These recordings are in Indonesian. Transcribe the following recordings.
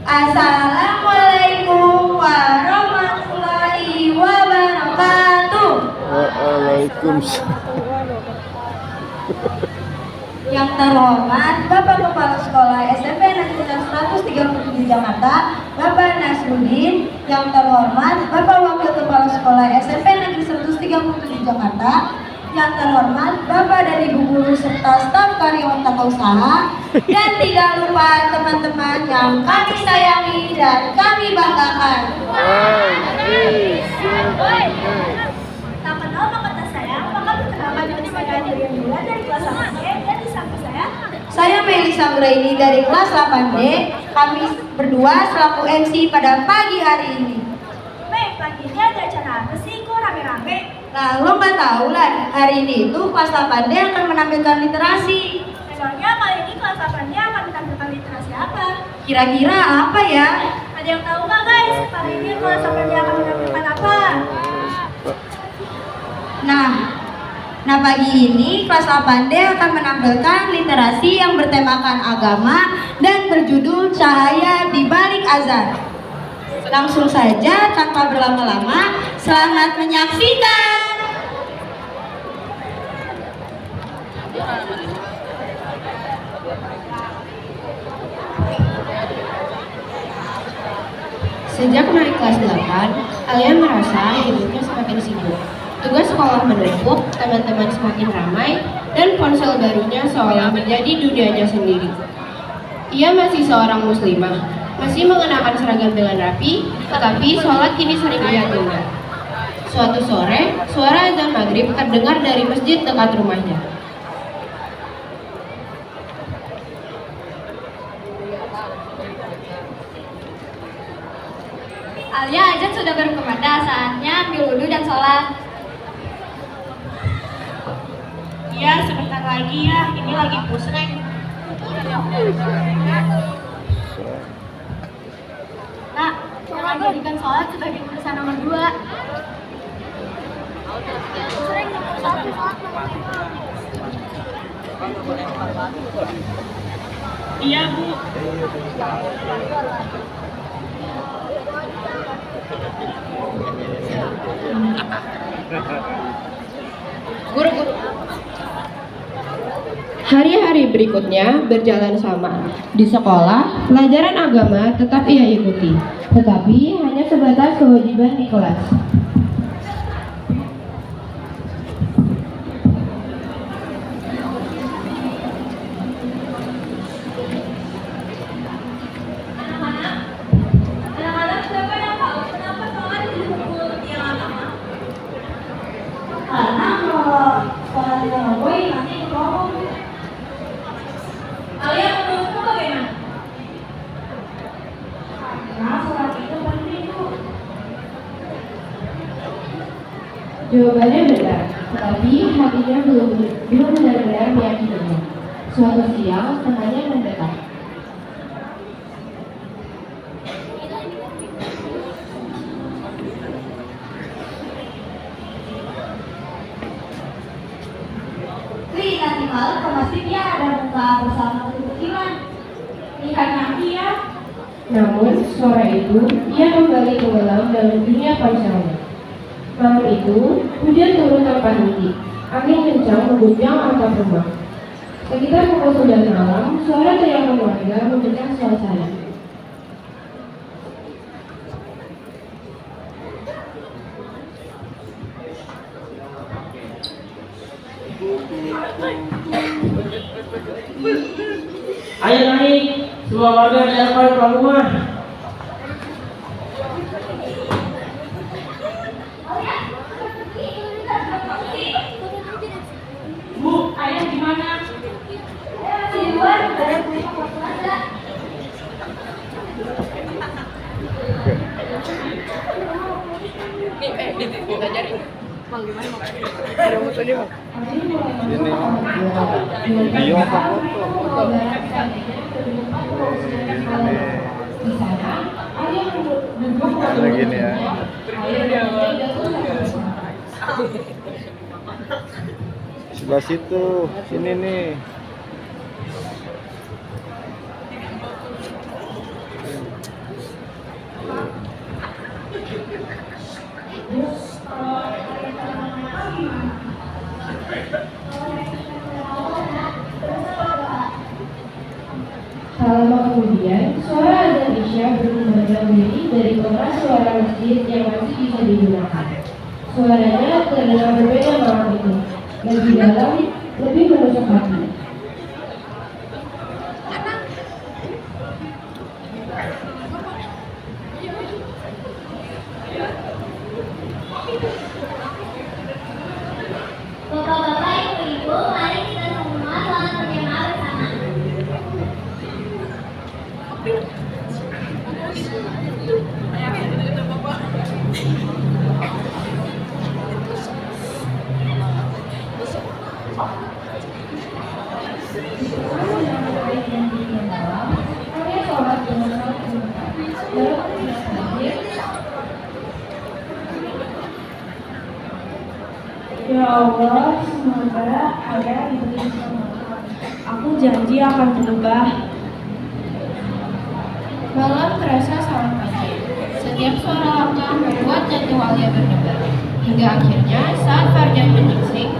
Assalamualaikum warahmatullahi wabarakatuh. Waalaikumsalam. Yang terhormat Bapak Kepala Sekolah SMP Negeri 137 Jakarta, Bapak Nasruddin. Yang terhormat Bapak Wakil Kepala Sekolah SMP Negeri 137 Jakarta. Yang terhormat Bapak dan Ibu guru serta staf karyawan tata usaha. Dan tidak lupa teman-teman yang kami sayangi dan kami banggakan. Tak kenal maka tak sayang, maka perkenalkan diri saya Adrian Bulan dari kelas 8D dan di samping Saya Melisa Anggraini dari kelas 8D. Kami berdua selaku MC pada pagi hari ini. pagi ini ada acara apa sih? Kok rame-rame? Nah, lo nggak tahu lah, hari ini itu kelas 8D akan menampilkan literasi. Memangnya kali ini kelas 8D akan menampilkan literasi apa? Kira-kira apa ya? Ada yang tahu nggak guys? Kali ini kelas 8D akan menampilkan apa? Nah pagi ini kelas 8D akan menampilkan literasi yang bertemakan agama dan berjudul Cahaya di Balik Azan. Langsung saja tanpa berlama-lama, selamat menyaksikan. Sejak naik kelas 8, Alia merasa hidupnya semakin sibuk. Tugas sekolah menumpuk, teman-teman semakin ramai, dan ponsel barunya seolah menjadi dunianya sendiri. Ia masih seorang muslimah, masih mengenakan seragam dengan rapi, tetapi sholat kini sering ia tunda. Suatu sore, suara azan maghrib terdengar dari masjid dekat rumahnya. Alia, azan sudah berkumandang, saatnya ambil wudhu dan sholat. Iya, sebentar lagi ya, ini lagi pusreng. Nak, jangan jadikan sholat sebagai urusan nomor 2. Iya, Bu. Guru-guru. Hari-hari berikutnya berjalan sama. Di sekolah, pelajaran agama tetap ia ikuti, tetapi hanya sebatas kewajiban di kelas. Anak-anak, siapa yang tahu kenapa sholat disebut tiang agama? Karena kalau sholat di dalam boy nanti dibohong. Alia, menurutmu bagaimana? Karena sholat itu penting, Bu. Jawabannya benar, tetapi hatinya belum benar-benar meyakininya. Suatu siang, temannya mendekat. Tri, nanti malam ke masjid ya, ada buka bersama untuk iman. Lihat nanti ya. Namun, sore itu, ia kembali tenggelam dalam dunia ponselnya. Malam itu, hujan turun tanpa henti. Angin kencang mengguncang atap rumah. Sekitar pukul 9 malam, suara teriakan warga memecah suasana. Ayo naik, semua warga diantar ke rumah. Bu, ayah gimana? Di luar ada punya ada. Ini video apa foto? Ada gini ya. Sebelah situ, sini nih. kemudian, suara azan Isya berkumandang diri dari pengeras suara masjid yang masih bisa digunakan. Suaranya terdengar berbeda malam itu, lebih dalam, lebih menusuk hati. Bapak-bapak, ibu-ibu, mari kita semua sholat berjamaah bersama. Ya Allah, semoga ayah diberi keselamatan. Aku janji akan berubah. Malam terasa sangat panjang. Setiap suara langkah membuat jantung Alia berdebar. Hingga akhirnya saat Farjan menyingsing,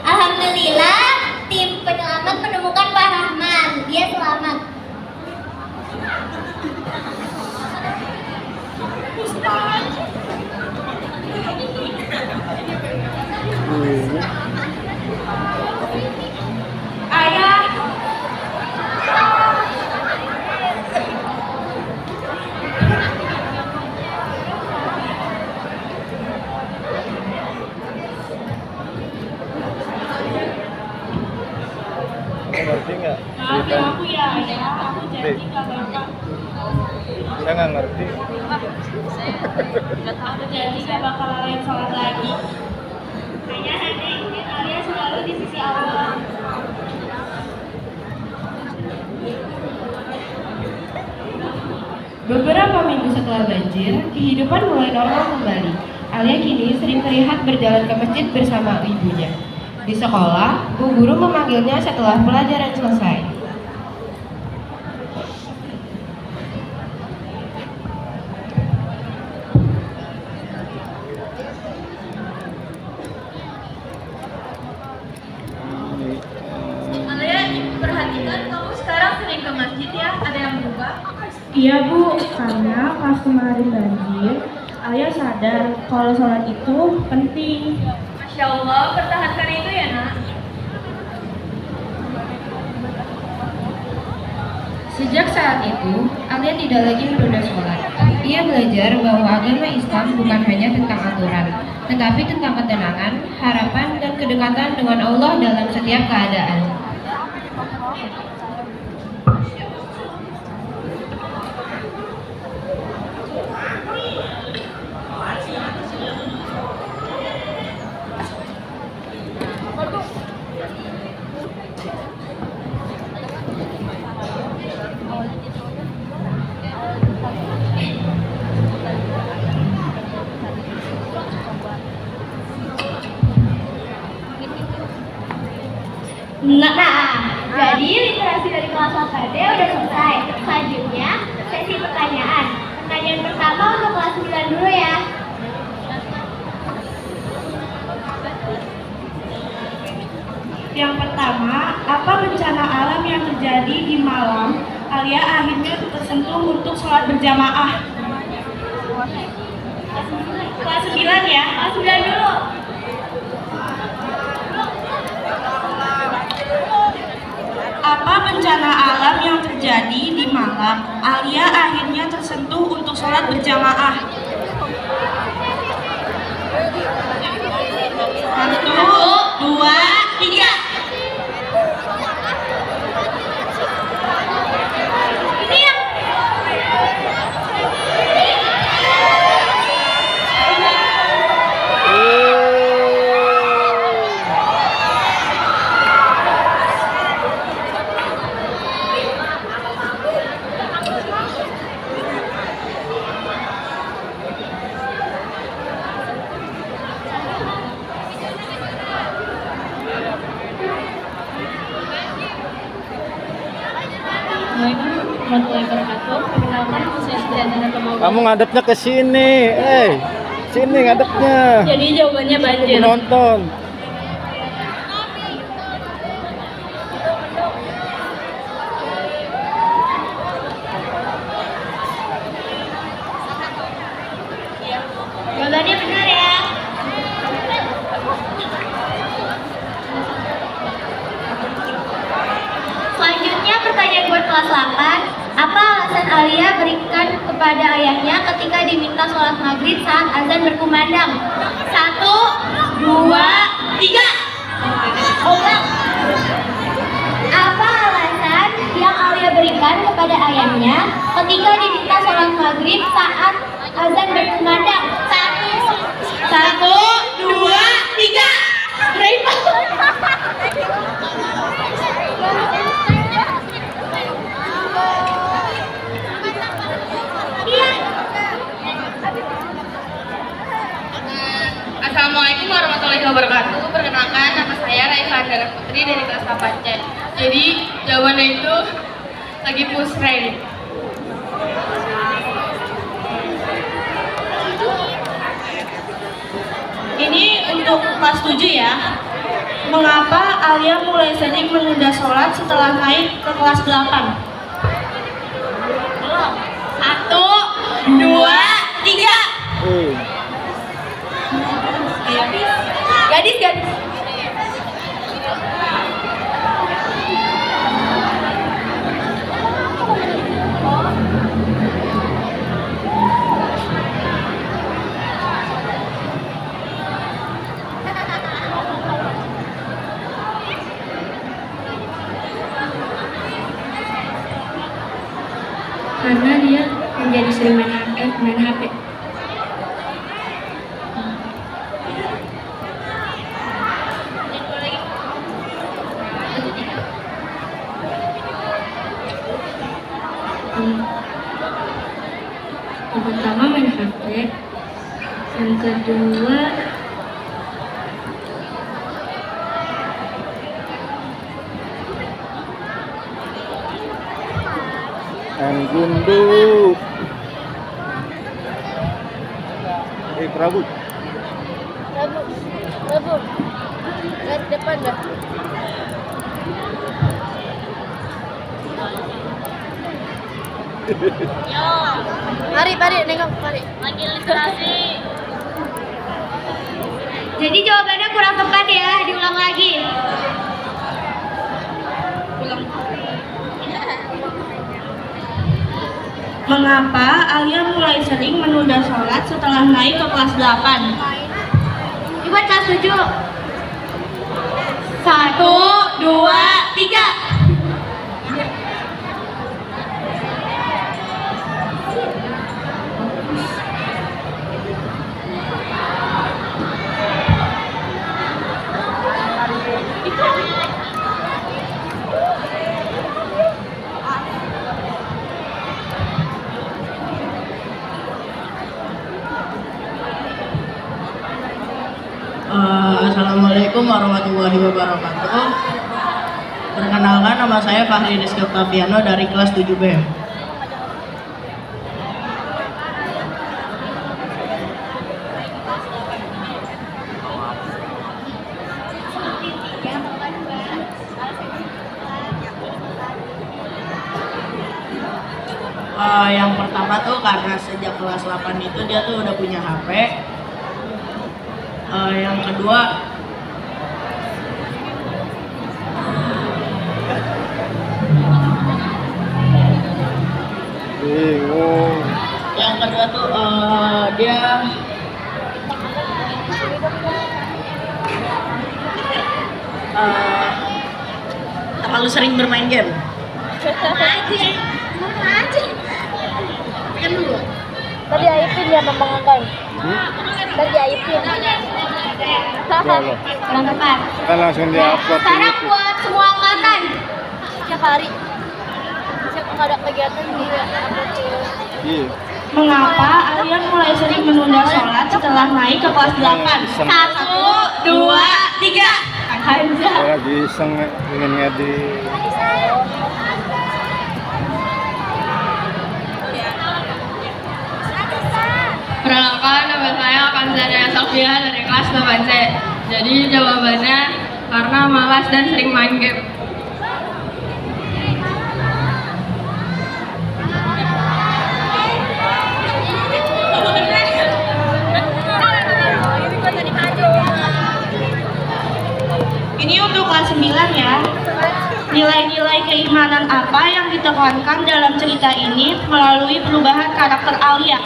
Alhamdulillah, tim penyelamat menemukan Pak Rahman. Dia selamat. Ayah, Ngerti nggak? maafin ceritanya? aku ya ayah. Aku janji gak bakal. Saya nggak ngerti. Aku janji gak bakal lalai sholat lagi. Ayah hanya ingin Alia selalu di sisi Allah. beberapa minggu setelah banjir, kehidupan mulai normal kembali. Alia kini sering terlihat berjalan ke masjid bersama ibunya. Di sekolah, bu guru memanggilnya setelah pelajaran selesai. Alia, perhatikan kamu sekarang sering ke masjid ya? Ada yang berubah? Iya Bu, karena pas kemarin banjir, Alia sadar kalau sholat itu penting. Masya Allah, pertahankan itu ya nak. Sejak saat itu, Alia tidak lagi menunda sholat. Ia belajar bahwa agama Islam bukan hanya tentang aturan, tetapi tentang ketenangan, harapan, dan kedekatan dengan Allah dalam setiap keadaan. Nah, jadi literasi dari kelas AKD udah selesai. Selanjutnya, sesi pertanyaan. Pertanyaan pertama untuk kelas 9 dulu ya. Yang pertama, apa bencana alam yang terjadi di malam Alia akhirnya tersentuh untuk sholat berjamaah? Kelas 9 ya? Kelas 9 dulu. Apa bencana alam yang terjadi di malam Alia akhirnya tersentuh untuk sholat berjamaah? 1, 2, 3. Ini yang Assalamualaikum warahmatullahi wabarakatuh. Perkenalkan, saya Sudiana Kemauan. Kamu ngadepnya ke sini. Sini ngadepnya. Jadi jawabannya banjir. Penonton. Jawabannya benar ya. Selanjutnya pertanyaan buat kelas 8. Apa alasan Alia berikan kepada ayahnya ketika diminta sholat maghrib saat azan berkumandang? 1, 2, 3. Apa alasan yang Alia berikan kepada ayahnya ketika diminta sholat maghrib saat azan berkumandang? 1, 2, 3. Assalamualaikum warahmatullahi wabarakatuh. Perkenalkan, nama saya Raisa Andara Putri dari kelas 8C. Jadi jawabannya itu lagi push rank. Ini untuk kelas 7 ya. Mengapa Alia mulai sering menunda sholat setelah naik ke kelas 8? 1, 2, 3. Gadis. Karena dia menjadi sering main HP. Yang pertama main HP, yang kedua Gundu. Prabu. Lihat depan dah. Yo, mari nengok, mari. Lagi literasi. Jadi jawabannya kurang tepat ya, diulang lagi. Mengapa Alia mulai sering menunda sholat setelah naik ke kelas 8? Coba kelas 7. 1, 2, 3. Assalamualaikum warahmatullahi wabarakatuh. Perkenalkan, nama saya Fahri Rizky Octaviano dari kelas 7B. Yang pertama tuh karena sejak kelas 8 itu dia tuh udah punya HP. Yang kedua bingung. Yang kedua tuh dia terlalu sering bermain game. Kan dulu. Tadi Aipin ya membangunkan. Tadi Aipin. Kurang tepat. Kan langsung di-upload Sekarang gitu. buat semua angkatan. Setiap hari. Setiap nggak ada kegiatan dia upload ke. Iya. Mengapa Alia mulai sering menunda sholat setelah naik ke kelas 8? 1, 2, 3. Saya lagi iseng ingin ngedit. Perkenalkan, nama saya Kanzania Sofia dari kelas 8C. Jadi jawabannya karena malas dan sering main game. Ini untuk kelas 9 ya. Nilai-nilai keimanan apa yang ditekankan dalam cerita ini melalui perubahan karakter Alia?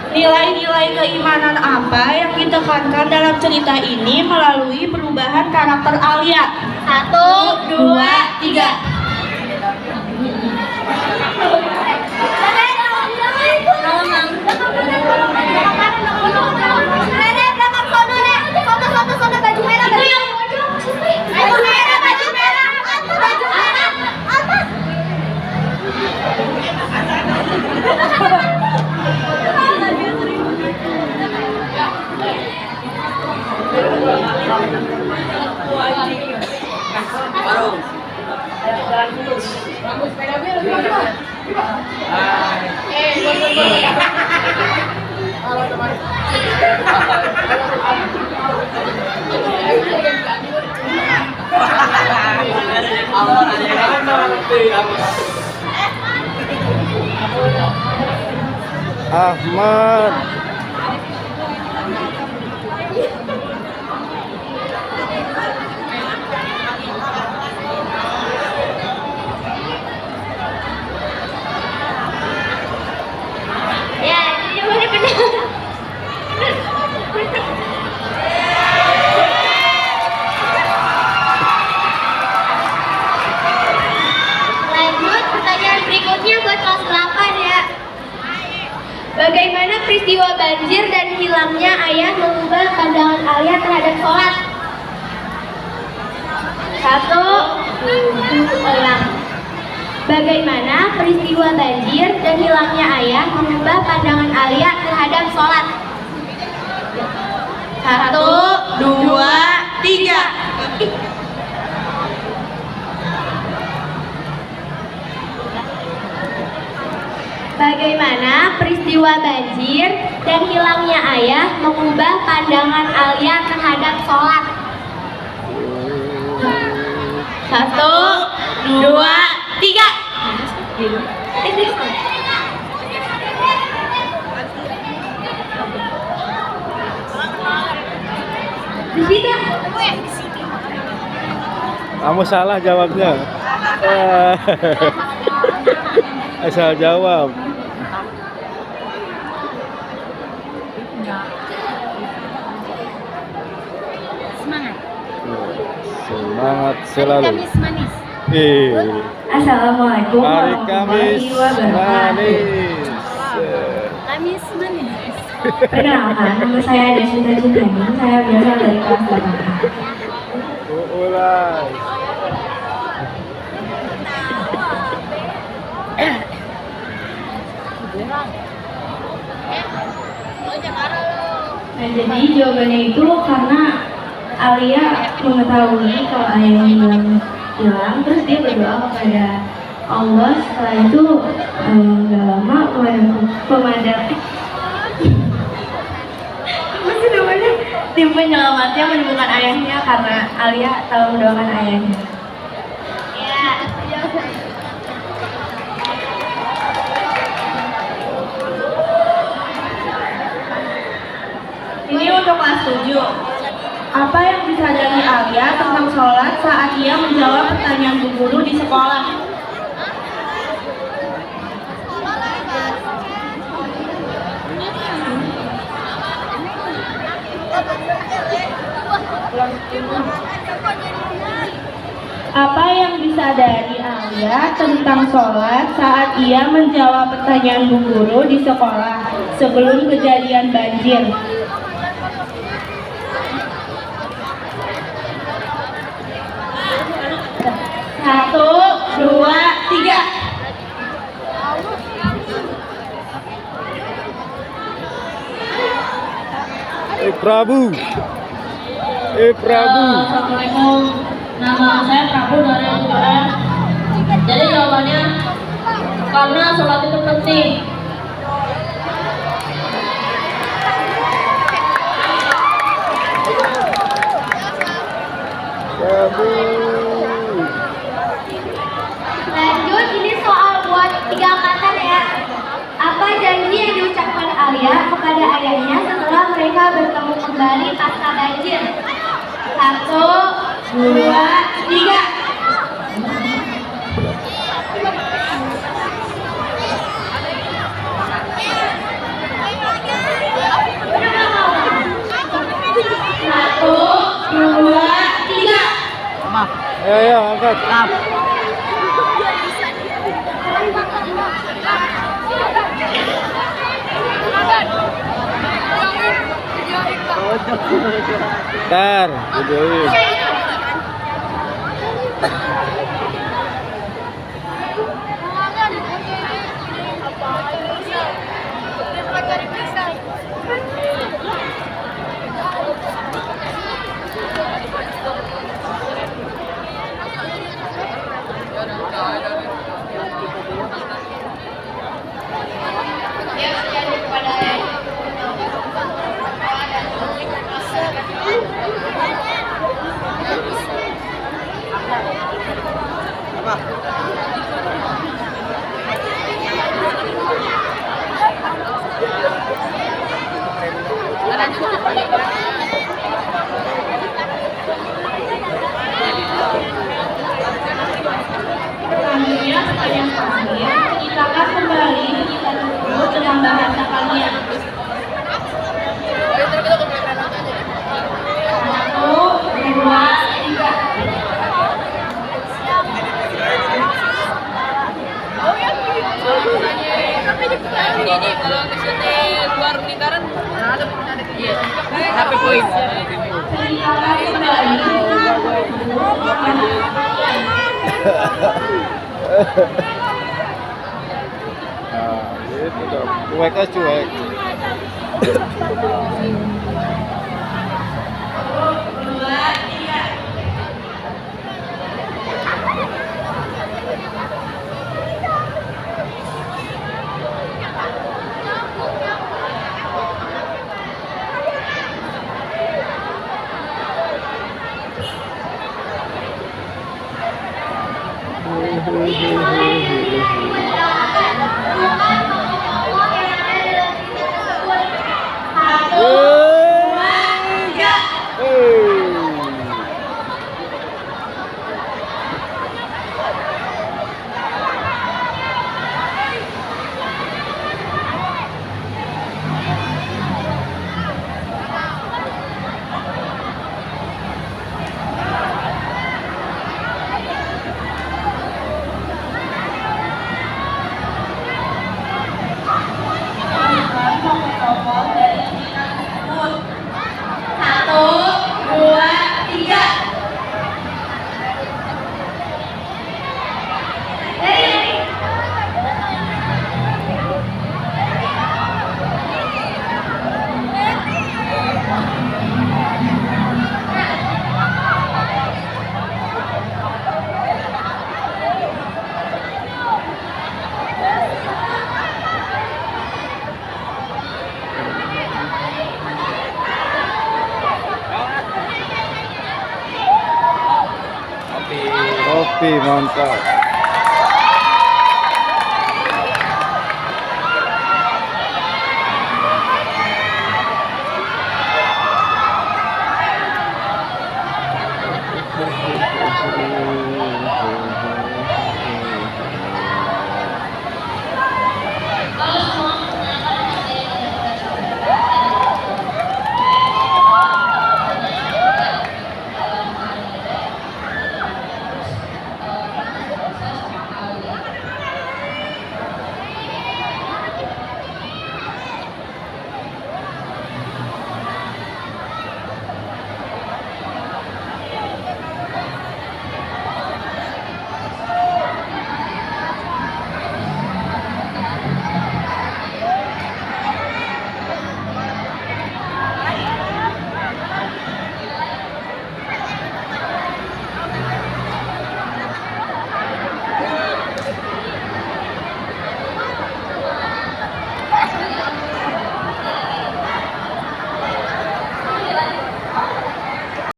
Nilai-nilai keimanan apa yang ditekankan dalam cerita ini melalui perubahan karakter Alia? 1, 2, 3. Ahmad. Ya, jawabannya benar. Lanjut, pertanyaan berikutnya buat kelas 8 ya. Bagaimana peristiwa banjir dan hilangnya ayah mengubah pandangan Alia terhadap sholat? 1, 2, ulang. Bagaimana peristiwa banjir dan hilangnya ayah mengubah pandangan Alia terhadap sholat? 1, 2, 3. Bagaimana peristiwa banjir dan hilangnya ayah mengubah pandangan Alia terhadap sholat? 1, 2, 3. Bisa? Kamu salah jawabnya. Asal jawab. Semangat selalu. Assalamualaikum Hari Kamis warahmatullahi manis. wabarakatuh. Perkenalkan, nama saya Deswita Cintaning. Saya berasal dari kelas 8A. Ulas. Nah, jadi jawabannya itu karena Alia mengetahui kalau ayahnya hilang, terus dia berdoa kepada Allah. Setelah itu nggak lama pemadam masih namanya tim penyelamatnya menemukan ayahnya karena Alia selalu mendoakan ayahnya. Ini untuk kelas 7. Apa yang disadari Alia tentang sholat saat ia menjawab pertanyaan bu guru di sekolah? Apa yang disadari Alia tentang sholat saat ia menjawab pertanyaan bu guru di sekolah sebelum kejadian banjir? 1, 2, 3. Prabu. Prabu. Assalamualaikum. Nama saya Prabu dari UGM. Jadi jawabannya karena sholat itu penting. Lanjut, ini soal buat 3 angkatan ya. Apa janji yang diucapkan Alia kepada ayahnya setelah mereka bertemu kembali pasca banjir? 1, 2, 3. Ayo, angkat. Bentar, videoin. Selanjutnya pertanyaan terakhir, ceritakan kembali cerita tersebut dengan bahasa kalian. 1, 2, 3. Ini kalau kesannya luar lingkaran ada iya. Tapi poin. Ceritakan kembali cerita tersebut dengan bahasa kalian. Nah, gitu dong. Cuek aja cuek. Kopi mantap.